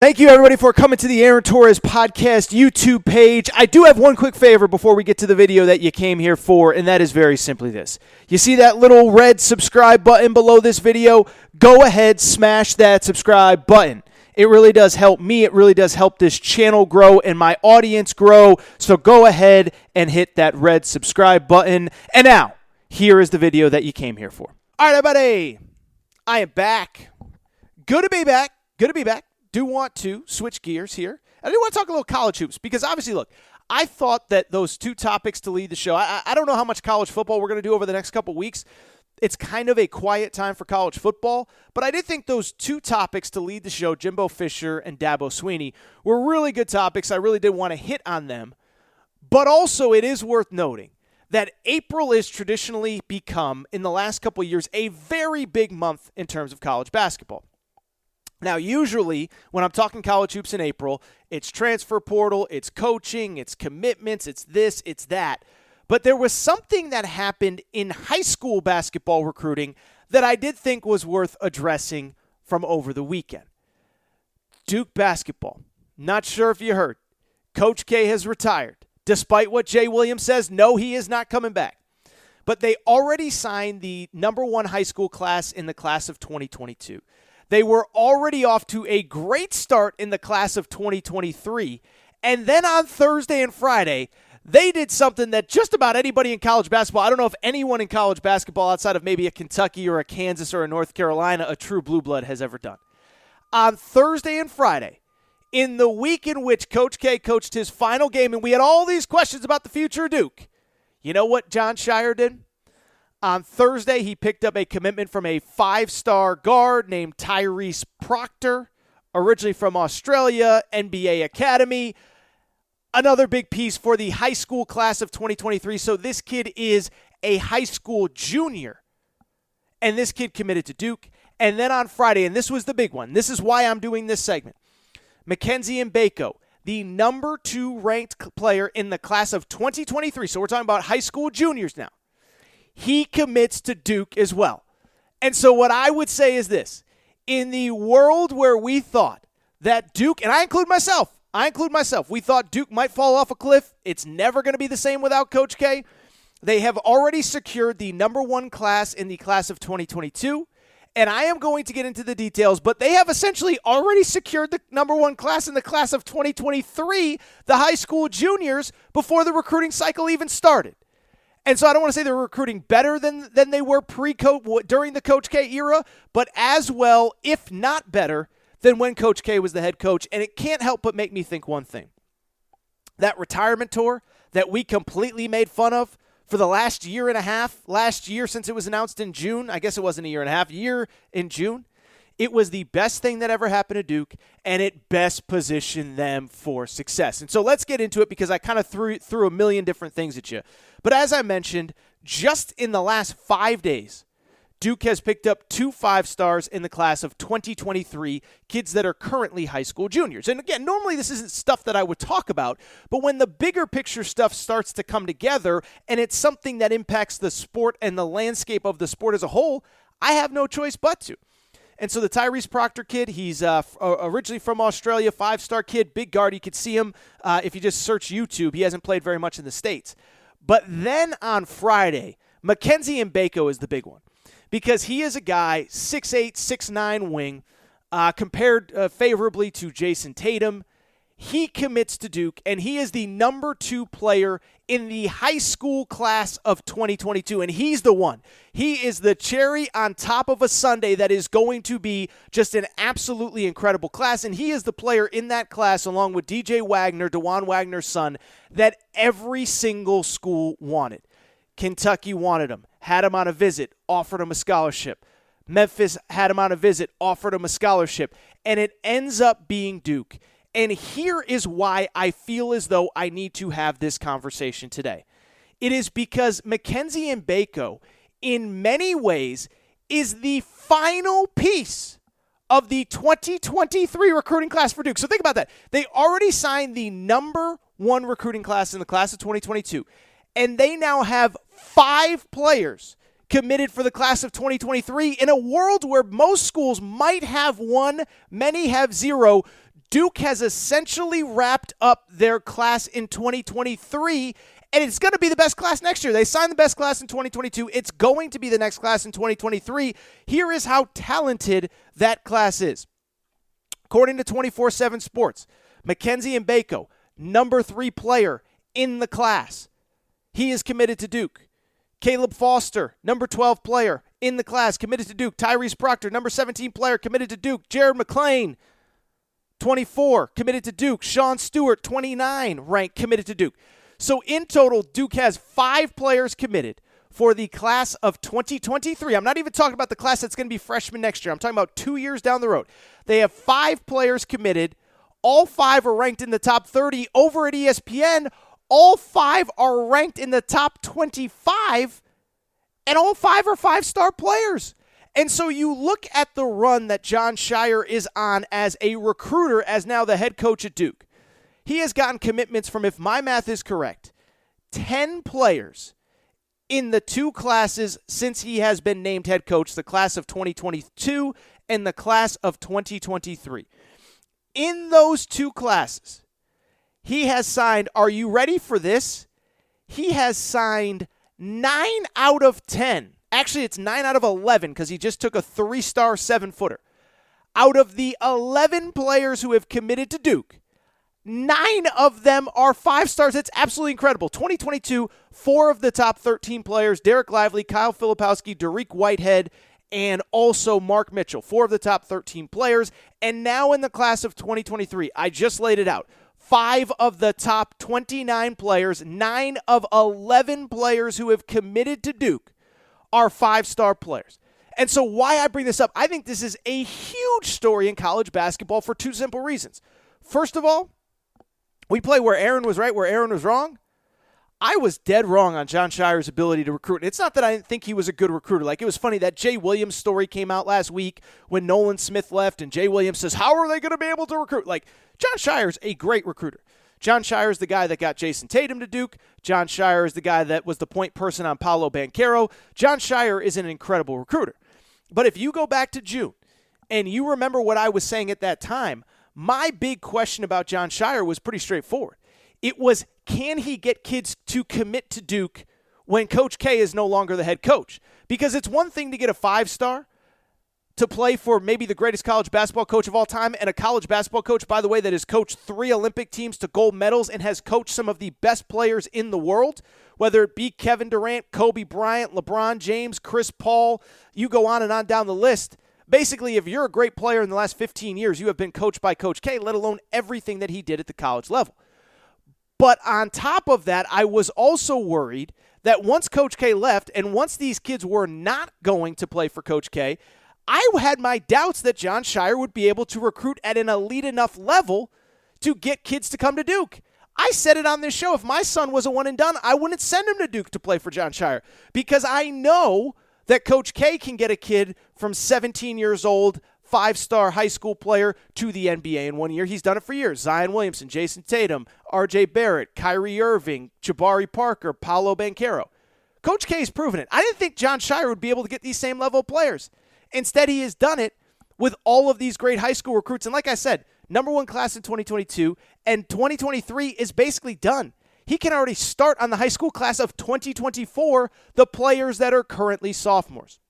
Thank you, everybody, for coming to the Aaron Torres Podcast YouTube page. I do have one quick favor before we get to the video that you came here for, and that is very simply this. You see that little red subscribe button below this video? Go ahead, smash that subscribe button. It really does help me. It really does help this channel grow and my audience grow. So go ahead and hit that red subscribe button. And now, here is the video that you came here for. All right, everybody. I am back. Good to be back. Good to be back. Do want to switch gears here. I do want to talk a little college hoops because obviously, look, I thought that those two topics to lead the show, I don't know how much college football we're going to do over the next couple weeks. It's kind of a quiet time for college football, but I did think those two topics to lead the show, Jimbo Fisher and Dabo Swinney, were really good topics. I really did want to hit on them, but also it is worth noting that April is traditionally become, in the last couple of years, a very big month in terms of college basketball. Now, usually, when I'm talking college hoops in April, it's transfer portal, it's coaching, it's commitments, it's this, it's that. But there was something that happened in high school basketball recruiting that I did think was worth addressing from over the weekend. Duke basketball. Not sure if you heard. Coach K has retired. Despite what Jay Williams says, no, he is not coming back. But they already signed the number one high school class in the class of 2022. They were already off to a great start in the class of 2023. And then on Thursday and Friday, they did something that just about anybody in college basketball, I don't know if anyone in college basketball outside of maybe a Kentucky or a Kansas or a North Carolina, a true blue blood, has ever done. On Thursday and Friday, in the week in which Coach K coached his final game, and we had all these questions about the future of Duke, you know what John Shire did? On Thursday, he picked up a commitment from a five-star guard named Tyrese Proctor, originally from Australia, NBA Academy. Another big piece for the high school class of 2023. So this kid is a high school junior, and this kid committed to Duke. And then on Friday, and this was the big one, this is why I'm doing this segment, MACKENZIE MGBAKO, the number 2 ranked player in the class of 2023. So we're talking about high school juniors now. He commits to Duke as well. And so what I would say is this. In the world where we thought that Duke, and I include myself, we thought Duke might fall off a cliff. It's never going to be the same without Coach K. They have already secured the number 1 class in the class of 2022. And I am going to get into the details, but they have essentially already secured the number 1 class in the class of 2023, the high school juniors, before the recruiting cycle even started. And so I don't want to say they're recruiting better than they were during the Coach K era, but as well, if not better, than when Coach K was the head coach. And it can't help but make me think one thing. That retirement tour that we completely made fun of for the last year and a half, last year since it was announced in June, I guess it wasn't a year and a half, year in June, it was the best thing that ever happened to Duke, and it best positioned them for success. And so let's get into it because I kind of threw a million different things at you. But as I mentioned, just in the last 5 days, Duke has picked up 2 5-stars in the class of 2023, kids that are currently high school juniors. And again, normally this isn't stuff that I would talk about, but when the bigger picture stuff starts to come together and it's something that impacts the sport and the landscape of the sport as a whole, I have no choice but to. And so the Tyrese Proctor kid, he's originally from Australia, 5-star kid, big guard. You could see him if you just search YouTube. He hasn't played very much in the States. But then on Friday, MACKENZIE MGBAKO is the big one because he is a guy, 6'8", 6'9", wing, compared favorably to Jason Tatum. He commits to Duke, and he is the number 2 player in the high school class of 2022, and he's the one. He is the cherry on top of a sundae that is going to be just an absolutely incredible class, and he is the player in that class, along with DJ Wagner, DeJuan Wagner's son, that every single school wanted. Kentucky wanted him, had him on a visit, offered him a scholarship. Memphis had him on a visit, offered him a scholarship, and it ends up being Duke. And here is why I feel as though I need to have this conversation today. It is because MACKENZIE MGBAKO, in many ways, is the final piece of the 2023 recruiting class for Duke. So think about that. They already signed the number 1 recruiting class in the class of 2022, and they now have 5 players committed for the class of 2023 in a world where most schools might have 1, many have 0. Duke has essentially wrapped up their class in 2023, and it's going to be the best class next year. They signed the best class in 2022. It's going to be the next class in 2023. Here is how talented that class is. According to 24/7 Sports, MACKENZIE MGBAKO, number 3 player in the class. He is committed to Duke. Caleb Foster, number 12 player in the class, committed to Duke. Tyrese Proctor, number 17 player, committed to Duke. Jared McClain, 24, committed to Duke. Sean Stewart, 29, ranked, committed to Duke. So in total, Duke has 5 players committed for the class of 2023. I'm not even talking about the class that's going to be freshmen next year. I'm talking about 2 years down the road. They have 5 players committed. All 5 are ranked in the top 30 over at ESPN. All 5 are ranked in the top 25, and all 5 are 5-star players. And so you look at the run that Jon Shire is on as a recruiter, as now the head coach at Duke. He has gotten commitments from, if my math is correct, 10 players in the 2 classes since he has been named head coach, the class of 2022 and the class of 2023. In those 2 classes, he has signed, are you ready for this? He has signed 9 out of 10. Actually, it's 9 out of 11 because he just took a 3-star 7-footer. Out of the 11 players who have committed to Duke, 9 of them are 5 stars. It's absolutely incredible. 2022, 4 of the top 13 players, Derek Lively, Kyle Filipowski, Dariq Whitehead, and also Mark Mitchell, 4 of the top 13 players. And now in the class of 2023, I just laid it out. 5 of the top 29 players, 9 of 11 players who have committed to Duke are 5-star players. And so why I bring this up, I think this is a huge story in college basketball for 2 simple reasons. First of all, we play where Aaron was right, where Aaron was wrong. I was dead wrong on Jon Shire's ability to recruit. It's not that I didn't think he was a good recruiter. Like, it was funny that Jay Williams story came out last week when Nolan Smith left, and Jay Williams says, how are they going to be able to recruit? Like, Jon Shire's a great recruiter. Jon Shire is the guy that got Jason Tatum to Duke. Jon Shire is the guy that was the point person on Paolo Banchero. Jon Shire is an incredible recruiter. But if you go back to June and you remember what I was saying at that time, my big question about Jon Shire was pretty straightforward. It was, can he get kids to commit to Duke when Coach K is no longer the head coach? Because it's one thing to get a 5-star to play for maybe the greatest college basketball coach of all time, and a college basketball coach, by the way, that has coached 3 Olympic teams to gold medals and has coached some of the best players in the world, whether it be Kevin Durant, Kobe Bryant, LeBron James, Chris Paul, you go on and on down the list. Basically, if you're a great player in the last 15 years, you have been coached by Coach K, let alone everything that he did at the college level. But on top of that, I was also worried that once Coach K left and once these kids were not going to play for Coach K, I had my doubts that Jon Shire would be able to recruit at an elite enough level to get kids to come to Duke. I said it on this show. If my son was a one and done, I wouldn't send him to Duke to play for Jon Shire because I know that Coach K can get a kid from 17 years old, 5-star high school player to the NBA in 1 year. He's done it for years. Zion Williamson, Jason Tatum, R.J. Barrett, Kyrie Irving, Jabari Parker, Paolo Banchero. Coach K's proven it. I didn't think Jon Shire would be able to get these same level of players. Instead, he has done it with all of these great high school recruits. And like I said, number 1 class in 2022, and 2023 is basically done. He can already start on the high school class of 2024, the players that are currently sophomores.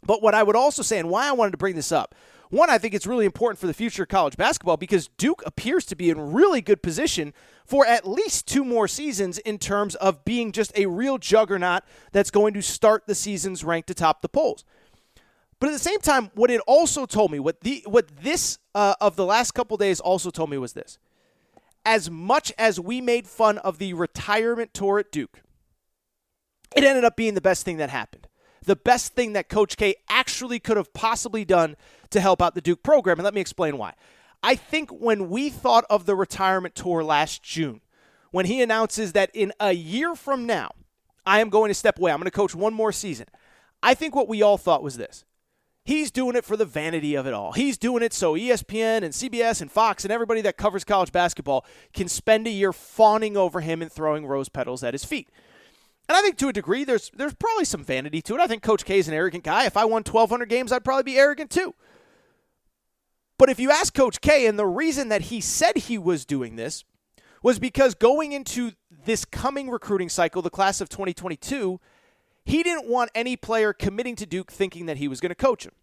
But what I would also say, and why I wanted to bring this up, one, I think it's really important for the future of college basketball because Duke appears to be in really good position for at least 2 more seasons in terms of being just a real juggernaut that's going to start the seasons ranked atop the polls. But at the same time, what it also told me, what this of the last couple days also told me was this. As much as we made fun of the retirement tour at Duke, it ended up being the best thing that happened. The best thing that Coach K actually could have possibly done to help out the Duke program. And let me explain why. I think when we thought of the retirement tour last June, when he announces that in a year from now, I am going to step away, I'm going to coach 1 more season, I think what we all thought was this. He's doing it for the vanity of it all. He's doing it so ESPN and CBS and Fox and everybody that covers college basketball can spend a year fawning over him and throwing rose petals at his feet. And I think to a degree, there's probably some vanity to it. I think Coach K is an arrogant guy. If I won 1,200 games, I'd probably be arrogant too. But if you ask Coach K, and the reason that he said he was doing this was because going into this coming recruiting cycle, the class of 2022, he didn't want any player committing to Duke thinking that he was going to coach him.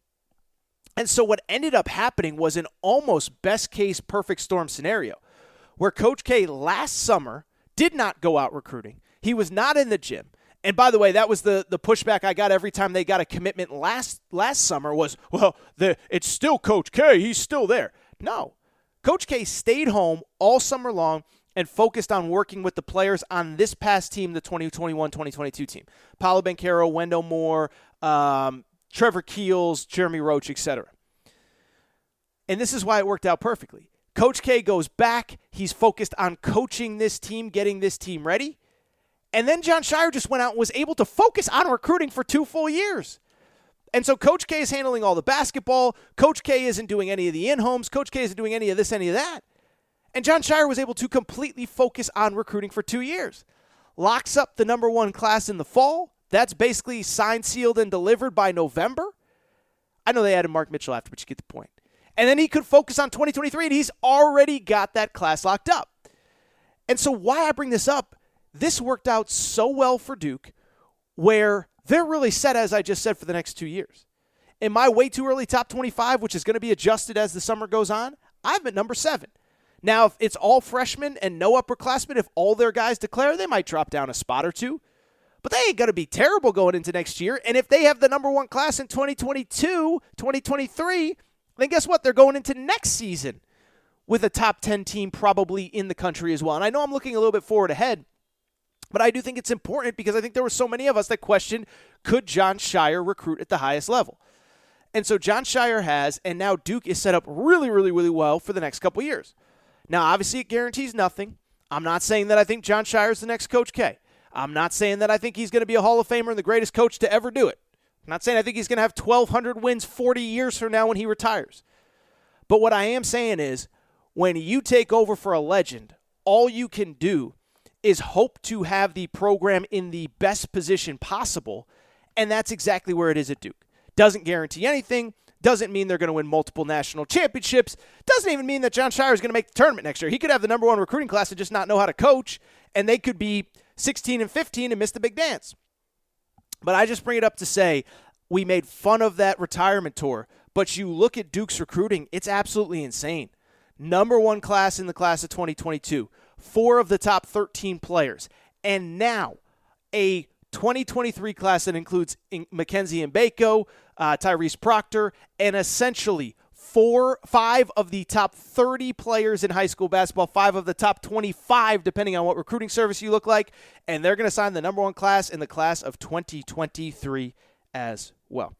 And so what ended up happening was an almost best-case perfect storm scenario where Coach K last summer did not go out recruiting. He was not in the gym. And by the way, that was the pushback I got every time they got a commitment last summer was, well, it's still Coach K. He's still there. No. Coach K stayed home all summer long and focused on working with the players on this past team, the 2021-2022 team. Paolo Banchero, Wendell Moore, Trevor Keels, Jeremy Roach, etc. And this is why it worked out perfectly. Coach K goes back. He's focused on coaching this team, getting this team ready. And then Jon Shire just went out and was able to focus on recruiting for 2 full years. And so Coach K is handling all the basketball. Coach K isn't doing any of the in-homes. Coach K isn't doing any of this, any of that. And Jon Shire was able to completely focus on recruiting for 2 years. Locks up the number 1 class in the fall. That's basically signed, sealed, and delivered by November. I know they added Mark Mitchell after, but you get the point. And then he could focus on 2023, and he's already got that class locked up. And so why I bring this up, this worked out so well for Duke where they're really set, as I just said, for the next 2 years. In my way too early top 25, which is going to be adjusted as the summer goes on, I'm at number 7. Now, if it's all freshmen and no upperclassmen, if all their guys declare, they might drop down a spot or two. But they ain't going to be terrible going into next year. And if they have the number 1 class in 2022, 2023, then guess what? They're going into next season with a top 10 team probably in the country as well. And I know I'm looking a little bit forward ahead, but I do think it's important because I think there were so many of us that questioned, could Jon Shire recruit at the highest level? And so Jon Shire has, and now Duke is set up really, really, really well for the next couple years. Now, obviously, it guarantees nothing. I'm not saying that I think Jon Shire is the next Coach K. I'm not saying that I think he's going to be a Hall of Famer and the greatest coach to ever do it. I'm not saying I think he's going to have 1,200 wins 40 years from now when he retires. But what I am saying is, when you take over for a legend, all you can do is hope to have the program in the best position possible, and that's exactly where it is at Duke. Doesn't guarantee anything, doesn't mean they're going to win multiple national championships, doesn't even mean that Jon Shire is going to make the tournament next year. He could have the number 1 recruiting class and just not know how to coach, and they could be 16 and 15 and miss the big dance. But I just bring it up to say we made fun of that retirement tour, but you look at Duke's recruiting, it's absolutely insane. Number 1 class in the class of 2022, 4 of the top 13 players, and now a 2023 class that includes MACKENZIE MGBAKO, Tyrese Proctor, and essentially 5 of the top 30 players in high school basketball, 5 of the top 25, depending on what recruiting service you look like, and they're going to sign the number 1 class in the class of 2023 as well.